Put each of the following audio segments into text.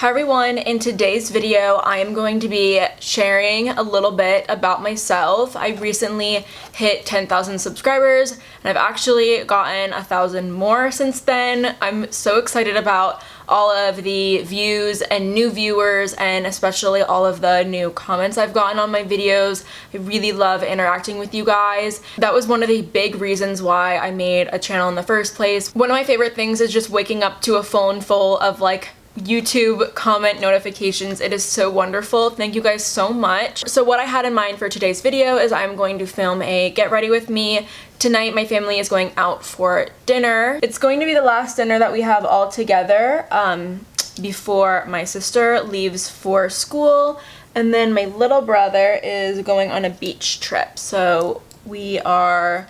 Hi everyone, in today's video I am going to be sharing a little bit about myself. I recently hit 10,000 subscribers and I've actually gotten 1,000 more since then. I'm so excited about all of the views and new viewers and especially all of the new comments I've gotten on my videos. I really love interacting with you guys. That was one of the big reasons why I made a channel in the first place. One of my favorite things is just waking up to a phone full of like YouTube comment notifications. It is so wonderful. Thank you guys so much. So what I had in mind for today's video is I'm going to film a get ready with me. Tonight my family is going out for dinner. It's going to be the last dinner that we have all together before my sister leaves for school, and then my little brother is going on a beach trip. So we are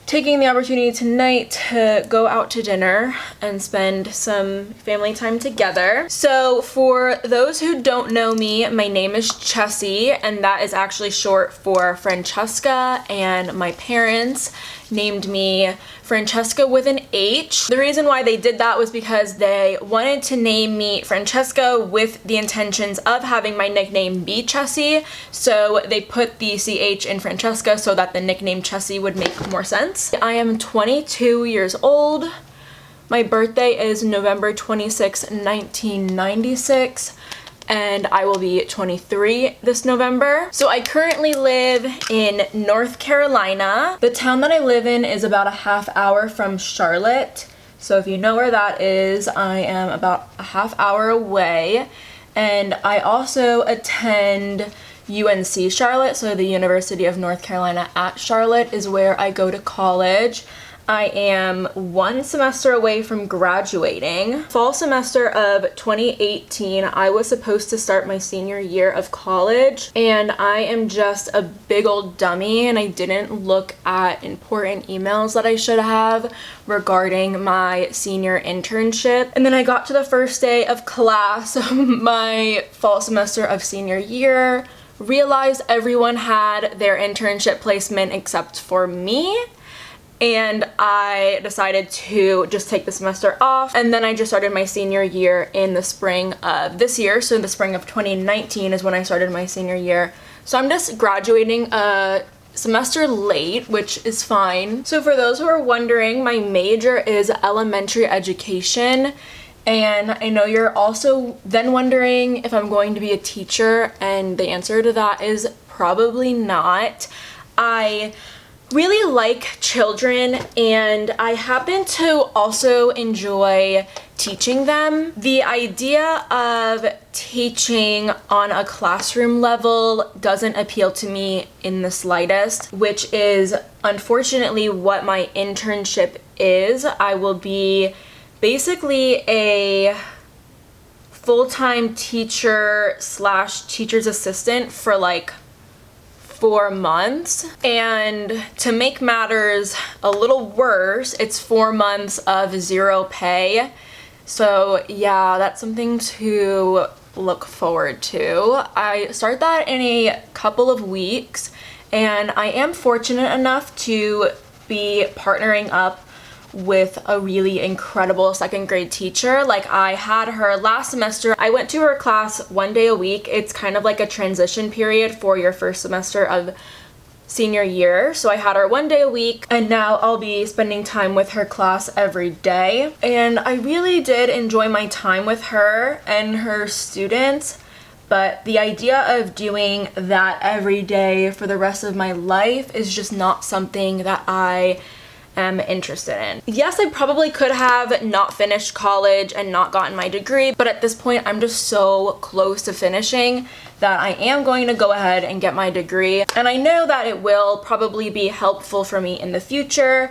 taking the opportunity tonight to go out to dinner and spend some family time together. So for those who don't know me, my name is Chessie, and that is actually short for Francesca, and my parents named me Francesca with an H. The reason why they did that was because they wanted to name me Francesca with the intentions of having my nickname be Chessie, so they put the CH in Francesca so that the nickname Chessie would make more sense. I am 22 years old. My birthday is November 26, 1996. And I will be 23 this November. So I currently live in North Carolina. The town that I live in is about a half hour from Charlotte. So if you know where that is, I am about a half hour away. And I also attend UNC Charlotte, so the University of North Carolina at Charlotte is where I go to college. I am one semester away from graduating. Fall semester of 2018, I was supposed to start my senior year of college, and I am just a big old dummy and I didn't look at important emails that I should have regarding my senior internship. And then I got to the first day of class of my fall semester of senior year, realized everyone had their internship placement except for me. And I decided to just take the semester off, and then I just started my senior year in the spring of this year. So in the spring of 2019 is when I started my senior year. So I'm just graduating a semester late, which is fine. So for those who are wondering, my major is elementary education. And I know you're also then wondering if I'm going to be a teacher, and the answer to that is probably not. I really like children, and I happen to also enjoy teaching them. The idea of teaching on a classroom level doesn't appeal to me in the slightest, which is unfortunately what my internship is. I will be basically a full-time teacher slash teacher's assistant for like 4 months, and to make matters a little worse, it's 4 months of zero pay. So yeah, that's something to look forward to. I start that in a couple of weeks, and I am fortunate enough to be partnering up with a really incredible second grade teacher. Like, I had her last semester. I went to her class 1 day a week. It's kind of like a transition period for your first semester of senior year. So I had her 1 day a week, and now I'll be spending time with her class every day. And I really did enjoy my time with her and her students, but the idea of doing that every day for the rest of my life is just not something that I am interested in. Yes, I probably could have not finished college and not gotten my degree, but at this point I'm just so close to finishing that I am going to go ahead and get my degree. And I know that it will probably be helpful for me in the future,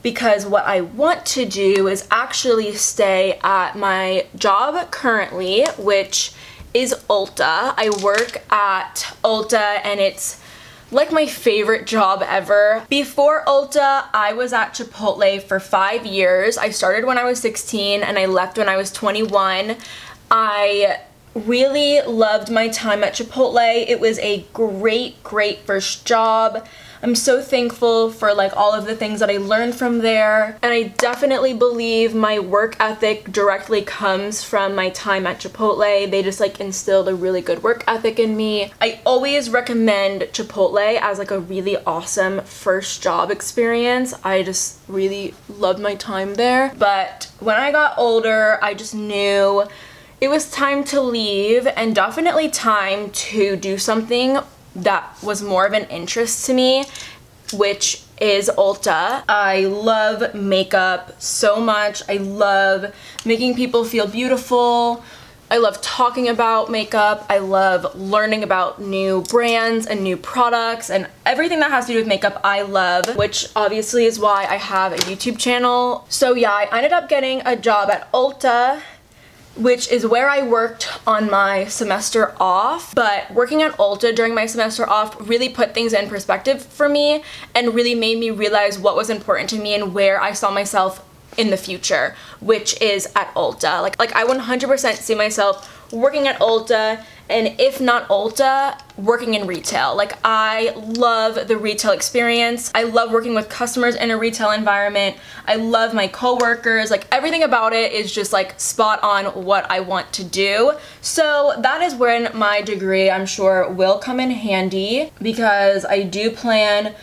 because what I want to do is actually stay at my job currently, which is Ulta. I work at Ulta, and it's like my favorite job ever. Before Ulta, I was at Chipotle for 5 years. I started when I was 16 and I left when I was 21. I really loved my time at Chipotle. It was a great first job. I'm so thankful for like all of the things that I learned from there, and I definitely believe my work ethic directly comes from my time at Chipotle. They just like instilled a really good work ethic in me. I always recommend Chipotle as like a really awesome first job experience. I just really loved my time there. But when I got older, I just knew it was time to leave, and definitely time to do something that was more of an interest to me, which is Ulta. I love makeup so much. I love making people feel beautiful. I love talking about makeup. I love learning about new brands and new products, and everything that has to do with makeup I love, which obviously is why I have a YouTube channel. So yeah, I ended up getting a job at Ulta, which is where I worked on my semester off. But working at Ulta during my semester off really put things in perspective for me and really made me realize what was important to me and where I saw myself in the future, which is at Ulta. Like I 100% see myself working at Ulta, and if not Ulta, working in retail. Like I love the retail experience. I love working with customers in a retail environment. I love my coworkers. Like everything about it is just like spot on what I want to do. So that is when my degree, I'm sure, will come in handy, because I do plan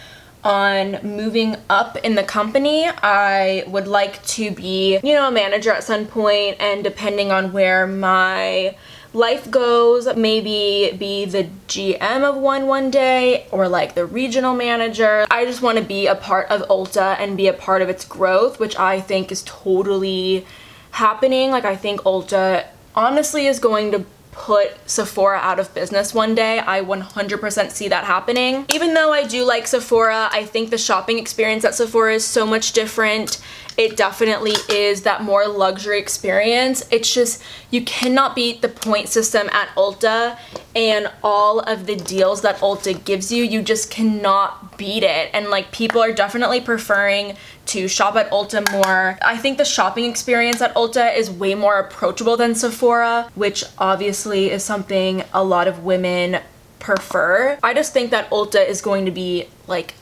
on moving up in the company. I would like to be, you know, a manager at some point, and depending on where my life goes, maybe be the GM of one day, or like the regional manager. I just want to be a part of Ulta and be a part of its growth, which I think is totally happening. Like I think Ulta honestly is going to put Sephora out of business one day. I 100% see that happening. Even though I do like Sephora, I think the shopping experience at Sephora is so much different. It definitely is that more luxury experience. It's just, you cannot beat the point system at Ulta and all of the deals that Ulta gives you. You just cannot beat it. And like people are definitely preferring to shop at Ulta more. I think the shopping experience at Ulta is way more approachable than Sephora, which obviously is something a lot of women prefer. I just think that Ulta is going to be like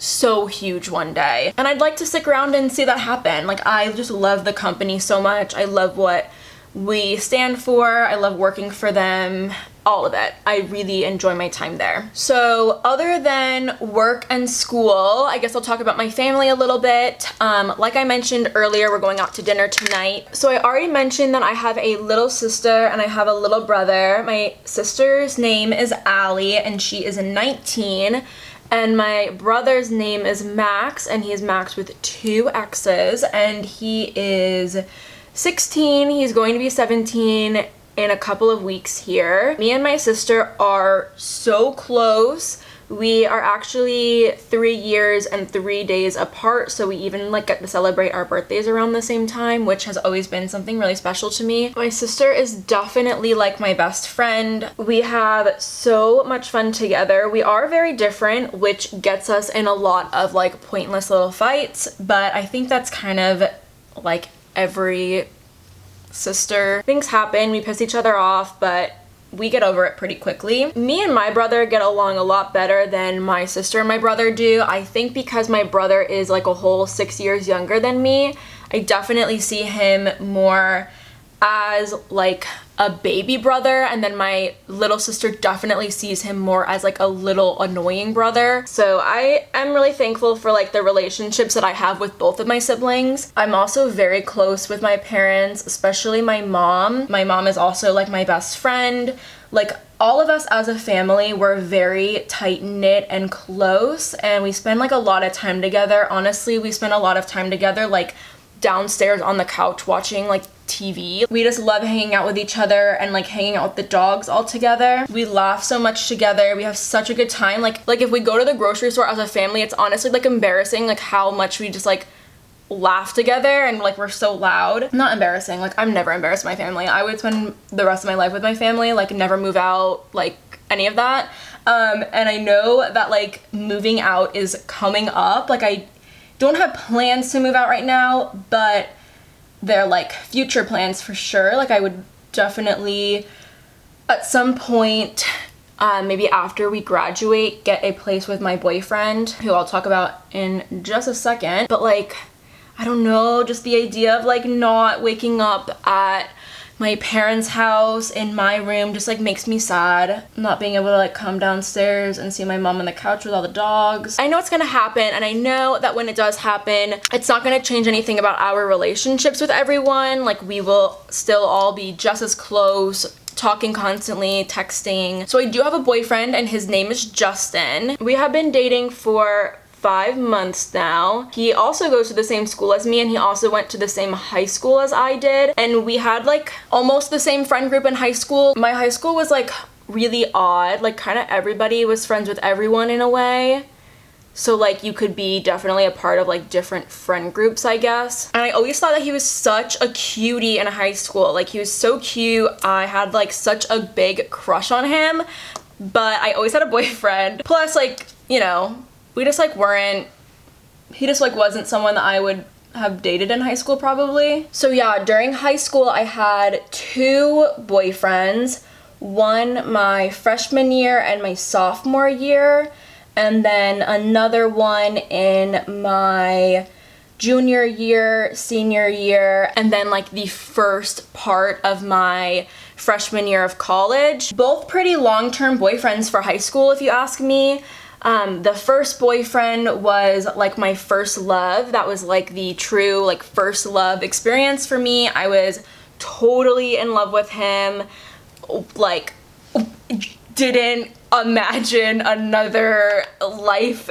so huge one day, and I'd like to stick around and see that happen. Like I just love the company so much. I love what we stand for. I love working for them. All of it. I really enjoy my time there. So other than work and school, I guess I'll talk about my family a little bit. Like I mentioned earlier, we're going out to dinner tonight. So I already mentioned that I have a little sister and I have a little brother. My sister's name is Allie and she is 19. And my brother's name is Max, and he is Max with 2 X's, and he is 16. He's going to be 17 in a couple of weeks here. Me and my sister are so close. We are actually 3 years and 3 days apart, so we even like get to celebrate our birthdays around the same time, which has always been something really special to me. My sister is definitely like my best friend. We have so much fun together. We are very different, which gets us in a lot of like pointless little fights, but I think that's kind of like every sister. Things happen, we piss each other off, but we get over it pretty quickly. Me and my brother get along a lot better than my sister and my brother do. I think because my brother is like a whole 6 years younger than me, I definitely see him more as like a baby brother, and then my little sister definitely sees him more as like a little annoying brother. So I am really thankful for like the relationships that I have with both of my siblings. I'm also very close with my parents, especially my mom. My mom is also like my best friend. Like all of us as a family, we're very tight-knit and close, and we spend like a lot of time together. Honestly, we spend a lot of time together like downstairs on the couch watching like TV. We just love hanging out with each other and like hanging out with the dogs all together. We laugh so much together. We have such a good time. Like if we go to the grocery store as a family, it's honestly like embarrassing like how much we just like laugh together, and like we're so loud. Not embarrassing, like I'm never embarrassed by my family. I would spend the rest of my life with my family, like never move out, like any of that. And I know that like moving out is coming up. Like I don't have plans to move out right now, but they're like future plans for sure. Like I would definitely at some point, maybe after we graduate, get a place with my boyfriend, who I'll talk about in just a second. But like, I don't know, just the idea of like not waking up at my parents' house in my room just like makes me sad. Not being able to like come downstairs and see my mom on the couch with all the dogs. I know it's gonna happen, and I know that when it does happen, it's not gonna change anything about our relationships with everyone. Like, we will still all be just as close, talking constantly, texting. So I do have a boyfriend, and his name is Justin. We have been dating for 5 months now. He also goes to the same school as me, and he also went to the same high school as I did, and we had like almost the same friend group in high school. My high school was like really odd, like kind of everybody was friends with everyone in a way. So like you could be definitely a part of like different friend groups, I guess. And I always thought that he was such a cutie in high school. Like, he was so cute. I had like such a big crush on him, but I always had a boyfriend. Plus, like, you know, we just like weren't, he just like wasn't someone that I would have dated in high school probably. So yeah, during high school I had 2 boyfriends, one my freshman year and my sophomore year, and then another one in my junior year, senior year, and then like the first part of my freshman year of college. Both pretty long-term boyfriends for high school, if you ask me. The first boyfriend was like my first love. That was like the true like first love experience for me. I was totally in love with him. Like, didn't imagine another life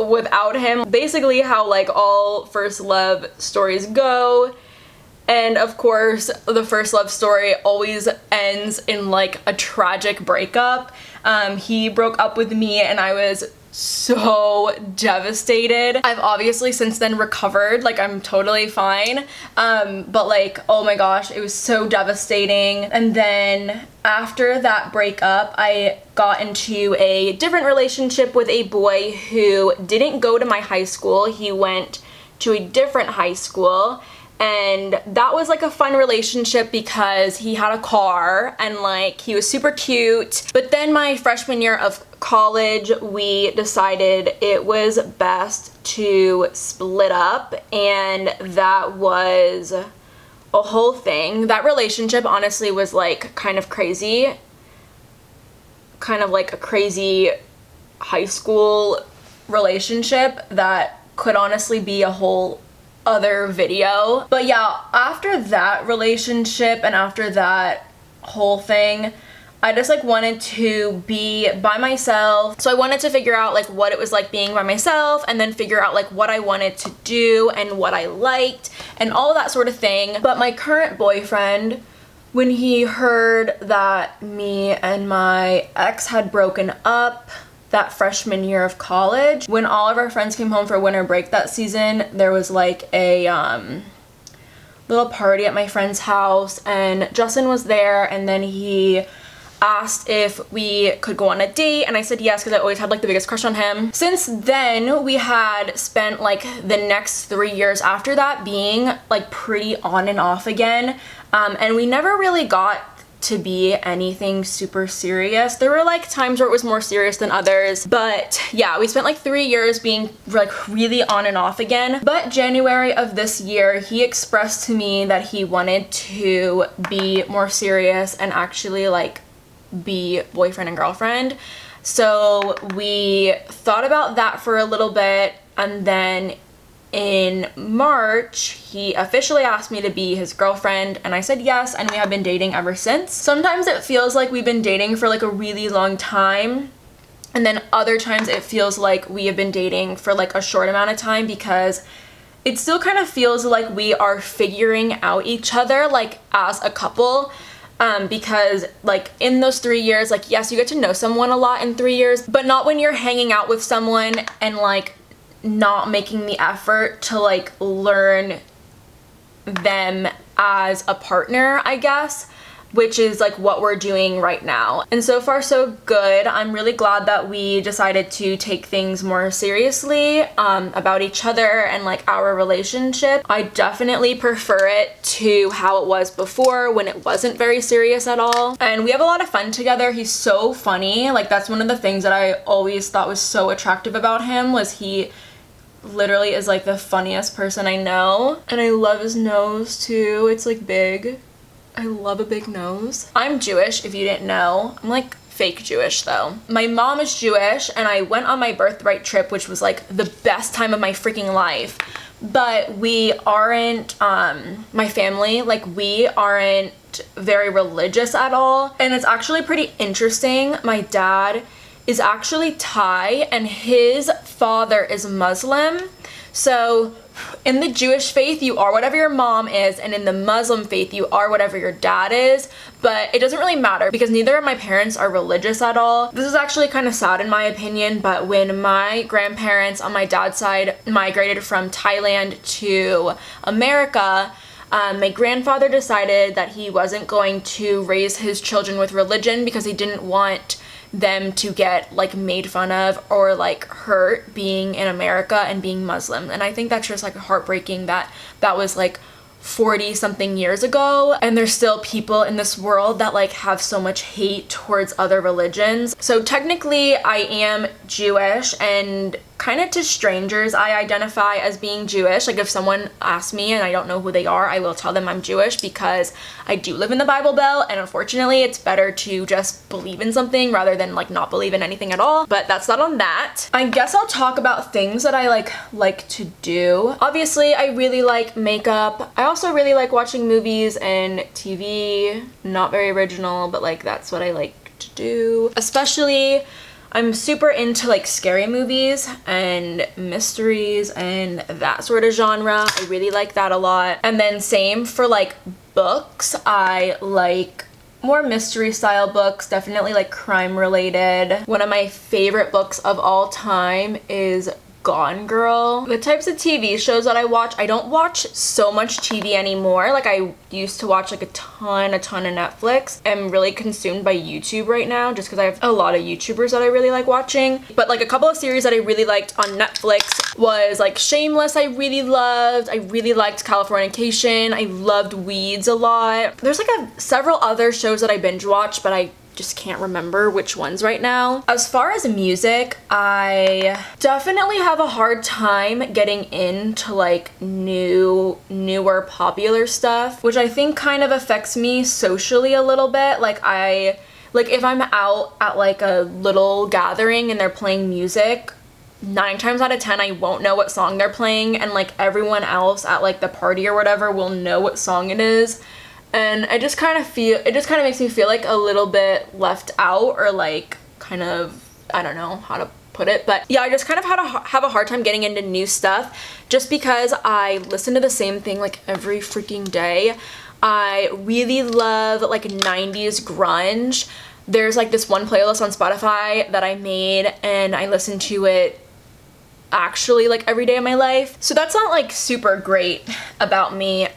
without him. Basically how like all first love stories go. And of course, the first love story always ends in like a tragic breakup. He broke up with me and I was so devastated. I've obviously since then recovered, like I'm totally fine. But like, oh my gosh, it was so devastating. And then after that breakup, I got into a different relationship with a boy who didn't go to my high school. He went to a different high school. And that was like a fun relationship because he had a car and like he was super cute. But then my freshman year of college, we decided it was best to split up, and that was a whole thing. That relationship honestly was like kind of crazy. Kind of like a crazy high school relationship that could honestly be a whole other video. But yeah, after that relationship and after that whole thing, I just like wanted to be by myself. So I wanted to figure out like what it was like being by myself, and then figure out like what I wanted to do and what I liked and all that sort of thing. But my current boyfriend, when he heard that me and my ex had broken up that freshman year of college, when all of our friends came home for winter break that season, there was like a little party at my friend's house, and Justin was there, and then he asked if we could go on a date, and I said yes because I always had like the biggest crush on him. Since then, we had spent like the next 3 years after that being like pretty on and off again, and we never really got to be anything super serious. There were like times where it was more serious than others, but yeah, we spent like 3 years being like really on and off again. But January of this year, he expressed to me that he wanted to be more serious and actually like be boyfriend and girlfriend. So we thought about that for a little bit, and then in March, he officially asked me to be his girlfriend, and I said yes, and we have been dating ever since. Sometimes it feels like we've been dating for like a really long time, and then other times it feels like we have been dating for like a short amount of time, because it still kind of feels like we are figuring out each other like as a couple. Because like in those 3 years, like yes, you get to know someone a lot in 3 years, but not when you're hanging out with someone and like not making the effort to like learn them as a partner, I guess. which is like what we're doing right now. And so far so good. I'm really glad that we decided to take things more seriously about each other and like our relationship. I definitely prefer it to how it was before when it wasn't very serious at all. And we have a lot of fun together. He's so funny. Like that's one of the things that I always thought was so attractive about him, was he literally is like the funniest person I know. And I love his nose too. It's like big. I love a big nose. I'm Jewish, if you didn't know. I'm like fake Jewish though. My mom is Jewish and I went on my birthright trip, which was like the best time of my freaking life. But we aren't, my family, like we aren't very religious at all. And it's actually pretty interesting. My dad is actually Thai and his father is Muslim. So in the Jewish faith, you are whatever your mom is, and in the Muslim faith, you are whatever your dad is, but it doesn't really matter because neither of my parents are religious at all. This is actually kind of sad in my opinion, but when my grandparents on my dad's side migrated from Thailand to America, my grandfather decided that he wasn't going to raise his children with religion because he didn't want them to get like made fun of or like hurt being in America and being Muslim. And I think that's just like heartbreaking that that was like 40 something years ago and there's still people in this world that like have so much hate towards other religions. So technically I am Jewish, and kind of to strangers I identify as being Jewish. Like if someone asks me and I don't know who they are, I will tell them I'm Jewish because I do live in the Bible Belt, and unfortunately it's better to just believe in something rather than like not believe in anything at all. But that's not on that. I guess I'll talk about things that I like to do. Obviously I really like makeup. I also really like watching movies and TV. Not very original, but like that's what I like to do. Especially I'm super into like scary movies and mysteries and that sort of genre. I really like that a lot. And then same for like books. I like more mystery style books, definitely like crime related. One of my favorite books of all time is Gone Girl. The types of TV shows that I watch, I don't watch so much TV anymore. Like I used to watch like a ton of Netflix. I'm really consumed by YouTube right now just because I have a lot of YouTubers that I really like watching. But like a couple of series that I really liked on Netflix was like Shameless. I really loved. I really liked Californication. I loved Weeds a lot. There's like several other shows that I binge watch, but I just can't remember which ones right now. As far as music, I definitely have a hard time getting into like newer popular stuff, which I think kind of affects me socially a little bit. Like if I'm out at like a little gathering and they're playing music, 9 times out of 10 I won't know what song they're playing, and like everyone else at like the party or whatever will know what song it is. And it just kind of makes me feel like a little bit left out, or like kind of, I don't know how to put it, but yeah, I just kind of have a hard time getting into new stuff just because I listen to the same thing like every freaking day. I really love like 90s grunge. There's like this one playlist on Spotify that I made and I listen to it actually like every day of my life. So that's not like super great about me.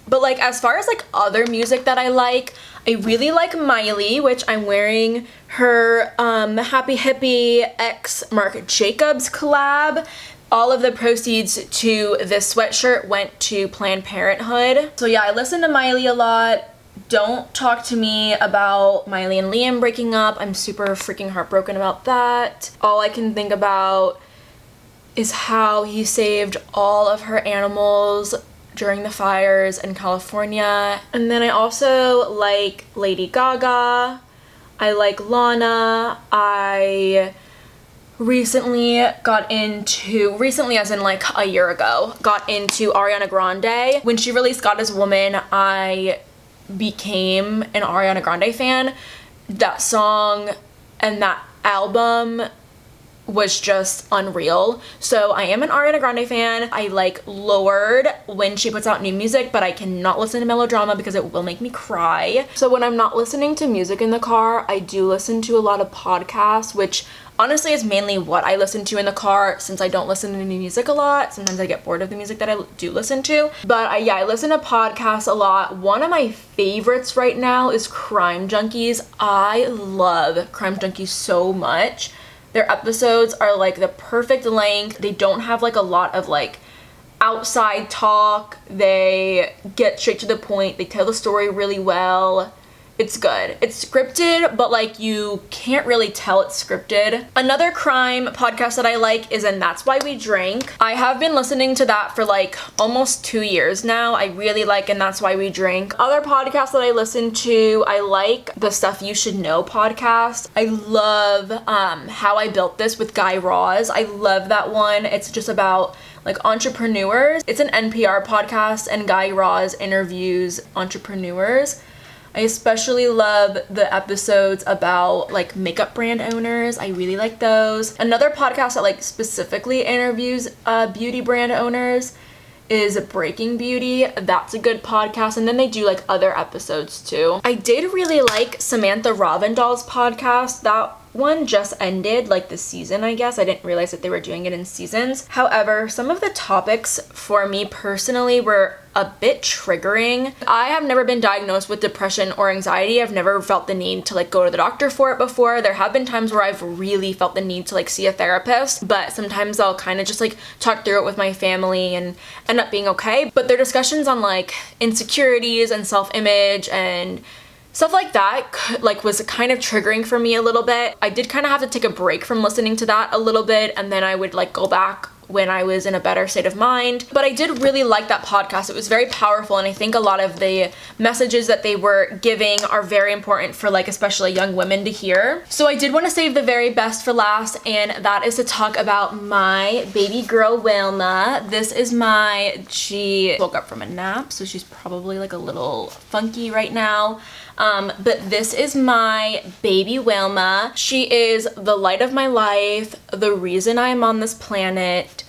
But like as far as like other music that I really like Miley, which I'm wearing her Happy Hippie X Marc Jacobs collab. All of the proceeds to this sweatshirt went to Planned Parenthood. So yeah, I listen to Miley a lot. Don't talk to me about Miley and Liam breaking up. I'm super freaking heartbroken about that. All I can think about is how he saved all of her animals during the fires in California. And then I also like Lady Gaga. I like Lana. I recently as in like a year ago, got into Ariana Grande. When she released God is Woman, I became an Ariana Grande fan. That song and that album was just unreal. So I am an Ariana Grande fan. I like Lorde when she puts out new music, but I cannot listen to melodrama because it will make me cry. So when I'm not listening to music in the car, I do listen to a lot of podcasts, which honestly is mainly what I listen to in the car since I don't listen to new music a lot. Sometimes I get bored of the music that I do listen to. But yeah, I listen to podcasts a lot. One of my favorites right now is Crime Junkies. I love Crime Junkies so much. Their episodes are like the perfect length. They don't have like a lot of like outside talk. They get straight to the point. They tell the story really well. It's good. It's scripted, but like you can't really tell it's scripted. Another crime podcast that I like is And That's Why We Drink. I have been listening to that for like almost 2 years now. I really like And That's Why We Drink. Other podcasts that I listen to, I like the Stuff You Should Know podcast. I love How I Built This with Guy Raz. I love that one. It's just about like entrepreneurs. It's an NPR podcast and Guy Raz interviews entrepreneurs. I especially love the episodes about like makeup brand owners. I really like those. Another podcast that like specifically interviews beauty brand owners is Breaking Beauty. That's a good podcast. And then they do like other episodes too. I did really like Samantha Ravindal's podcast. That one just ended, like the season, I guess. I didn't realize that they were doing it in seasons. However, some of the topics for me personally were a bit triggering. I have never been diagnosed with depression or anxiety. I've never felt the need to like go to the doctor for it before. There have been times where I've really felt the need to like see a therapist, but sometimes I'll kind of just like talk through it with my family and end up being okay. But their discussions on like insecurities and self-image and stuff like that like was kind of triggering for me a little bit. I did kind of have to take a break from listening to that a little bit, and then I would like go back when I was in a better state of mind. But I did really like that podcast. It was very powerful, and I think a lot of the messages that they were giving are very important for like especially young women to hear. So I did want to save the very best for last, and that is to talk about my baby girl Wilma. This is she woke up from a nap, so she's probably like a little funky right now. But this is my baby Wilma. She is the light of my life, the reason I'm on this planet.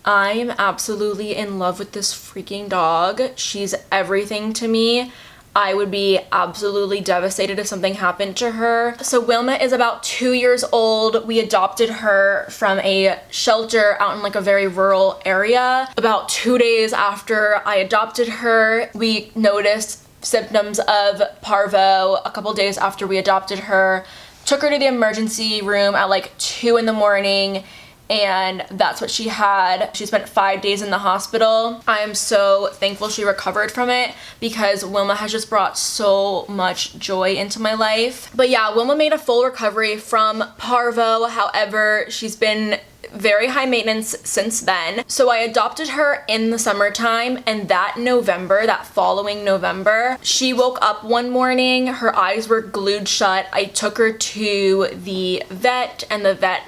I am absolutely in love with this freaking dog. She's everything to me. I would be absolutely devastated if something happened to her. So Wilma is about 2 years old. We adopted her from a shelter out in like a very rural area. About 2 days after I adopted her, we noticed symptoms of parvo. A couple days after we adopted her, took her to the emergency room at like 2 in the morning, and that's what she had. She spent 5 days in the hospital. I am so thankful she recovered from it because Wilma has just brought so much joy into my life. But yeah, Wilma made a full recovery from parvo. However, she's been very high maintenance since then. So I adopted her in the summertime, and that following November, she woke up one morning, her eyes were glued shut. I took her to the vet, and the vet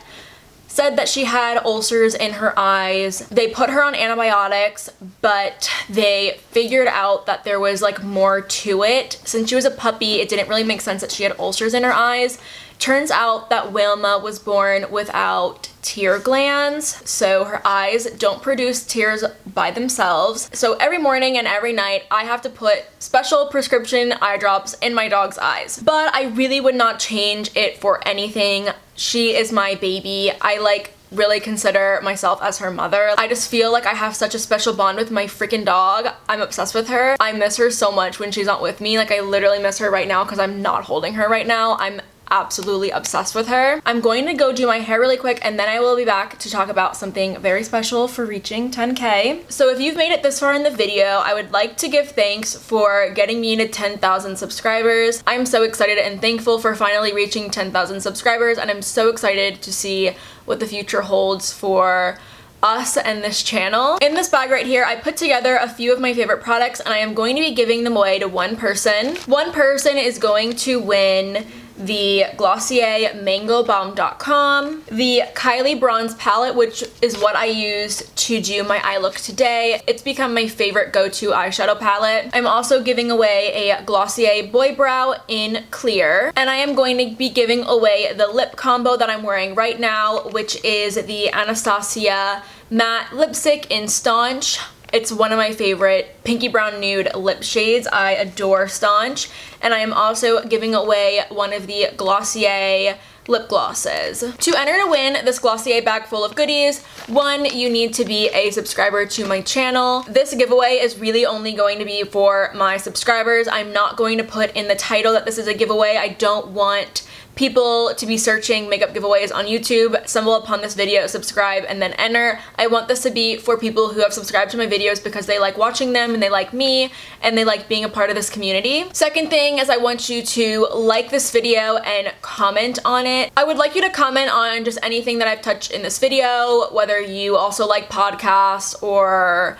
said that she had ulcers in her eyes. They put her on antibiotics, but they figured out that there was like more to it. Since she was a puppy, it didn't really make sense that she had ulcers in her eyes. Turns out that Wilma was born without tear glands, so her eyes don't produce tears by themselves. So every morning and every night, I have to put special prescription eye drops in my dog's eyes. But I really would not change it for anything. She is my baby. I like really consider myself as her mother. I just feel like I have such a special bond with my freaking dog. I'm obsessed with her. I miss her so much when she's not with me. Like I literally miss her right now because I'm not holding her right now. I'm absolutely obsessed with her. I'm going to go do my hair really quick, and then I will be back to talk about something very special for reaching 10K. So if you've made it this far in the video, I would like to give thanks for getting me to 10,000 subscribers. I'm so excited and thankful for finally reaching 10,000 subscribers, and I'm so excited to see what the future holds for us and this channel. In this bag right here, I put together a few of my favorite products, and I am going to be giving them away to one person. One person is going to win the Glossier MangoBalm.com, the Kylie Bronze Palette, which is what I used to do my eye look today. It's become my favorite go-to eyeshadow palette. I'm also giving away a Glossier Boy Brow in clear, and I am going to be giving away the lip combo that I'm wearing right now, which is the Anastasia Matte Lipstick in Staunch. It's one of my favorite pinky brown nude lip shades. I adore Staunch. And I am also giving away one of the Glossier lip glosses. To enter to win this Glossier bag full of goodies, one, you need to be a subscriber to my channel. This giveaway is really only going to be for my subscribers. I'm not going to put in the title that this is a giveaway. I don't want people to be searching makeup giveaways on YouTube, stumble upon this video, subscribe, and then enter. I want this to be for people who have subscribed to my videos because they like watching them and they like me and they like being a part of this community. Second thing is I want you to like this video and comment on it. I would like you to comment on just anything that I've touched in this video, whether you also like podcasts or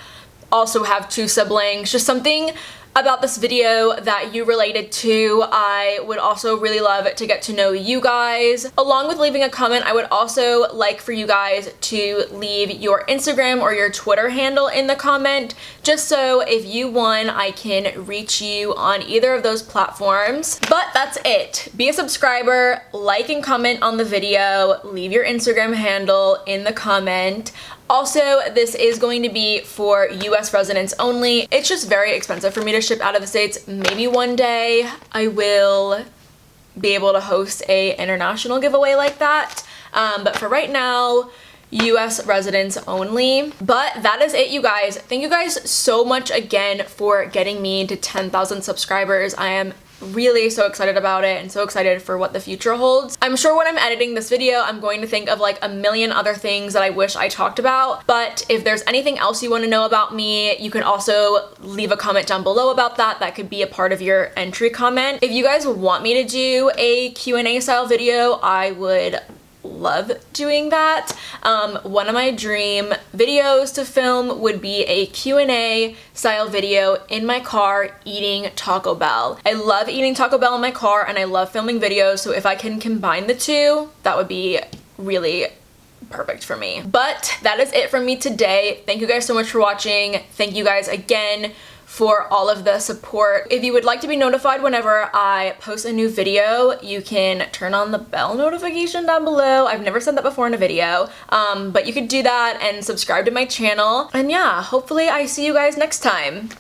also have 2 siblings, just something about this video that you related to. I would also really love to get to know you guys. Along with leaving a comment, I would also like for you guys to leave your Instagram or your Twitter handle in the comment, just so if you won, I can reach you on either of those platforms. But that's it. Be a subscriber, like and comment on the video, leave your Instagram handle in the comment. Also, this is going to be for US residents only. It's just very expensive for me to ship out of the States. Maybe one day I will be able to host a international giveaway like that. But for right now, US residents only. But that is it, you guys. Thank you guys so much again for getting me to 10,000 subscribers. I am really so excited about it and so excited for what the future holds. I'm sure when I'm editing this video, I'm going to think of like a million other things that I wish I talked about. But if there's anything else you want to know about me, you can also leave a comment down below about that. That could be a part of your entry comment. If you guys want me to do a Q&A style video, I would love doing that. One of my dream videos to film would be a Q&A style video in my car eating Taco Bell. I love eating Taco Bell in my car and I love filming videos, so if I can combine the two, that would be really perfect for me. But that is it from me today. Thank you guys so much for watching. Thank you guys again for all of the support. If you would like to be notified whenever I post a new video, you can turn on the bell notification down below. I've never said that before in a video, but you could do that and subscribe to my channel. And yeah, hopefully I see you guys next time.